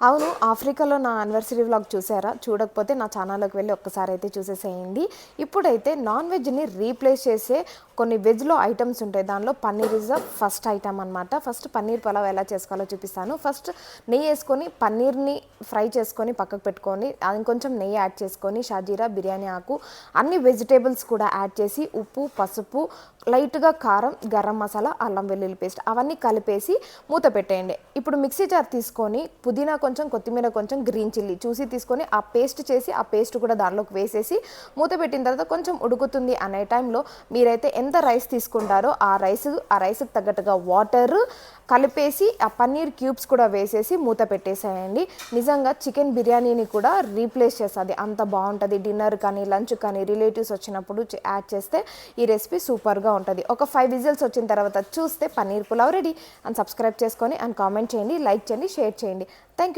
అవును. ఆఫ్రికాలో నా యానివర్సరీ వ్లాగ్ చూసారా? చూడకపోతే నా ఛానల్‌లోకి వెళ్లి ఒక్కసారి అయితే చూసేసేయండి. ఇప్పుడైతే నాన్ వెజ్‌ని రీప్లేస్ చేసే కొన్ని వెజ్‌లో ఐటెమ్స్ ఉంటాయి. దానిలో paneer is the first item అనమాట. ఫస్ట్ పన్నీర్ పలావ్ ఎలా చేసుకోవాలో చూపిస్తాను. ఫస్ట్ నెయ్యేసుకొని పన్నీర్‌ని ఫ్రై చేసుకొని పక్కకు పెట్టుకొని, ఇంకొంచెం నెయ్యి యాడ్ చేసుకొని, షాజీరా, బిర్యానీ ఆకు, అన్ని వెజిటేబుల్స్ కూడా యాడ్ చేసి, ఉప్పు, పసుపు, లైట్‌గా కారం, గరం మసాలా, అల్లం వెల్లుల్లి పేస్ట్ అవన్నీ కలిపేసి మూత పెట్టేయండి. ఇప్పుడు మిక్సీ జార్ తీసుకొని పుదీనా కొంచెం, కొత్తిమీర కొంచెం, గ్రీన్ చిల్లీ చూసి తీసుకొని ఆ పేస్ట్ చేసి ఆ పేస్ట్ కూడా దానిలోకి వేసేసి మూత పెట్టిన తర్వాత కొంచెం ఉడుకుతుంది అనే టైంలో మీరైతే ఎంత రైస్ తీసుకుంటారో ఆ రైస్కి తగ్గట్టుగా వాటర్ కలిపేసి ఆ పన్నీర్ క్యూబ్స్ కూడా వేసేసి మూత పెట్టేసేయండి. నిజంగా చికెన్ బిర్యానీని కూడా రీప్లేస్ చేస్తుంది, అంత బాగుంటుంది. డిన్నర్ కానీ లంచ్ కానీ రిలేటివ్స్ వచ్చినప్పుడు యాడ్ చేస్తే ఈ రెసిపీ సూపర్గా ఉంటుంది. ఒక 5 విజిల్స్ వచ్చిన తర్వాత చూస్తే paneer pulao ready. And subscribe చేసుకొని అండ్ కామెంట్ చేయండి, లైక్ చేయండి, షేర్ చేయండి. Thank you.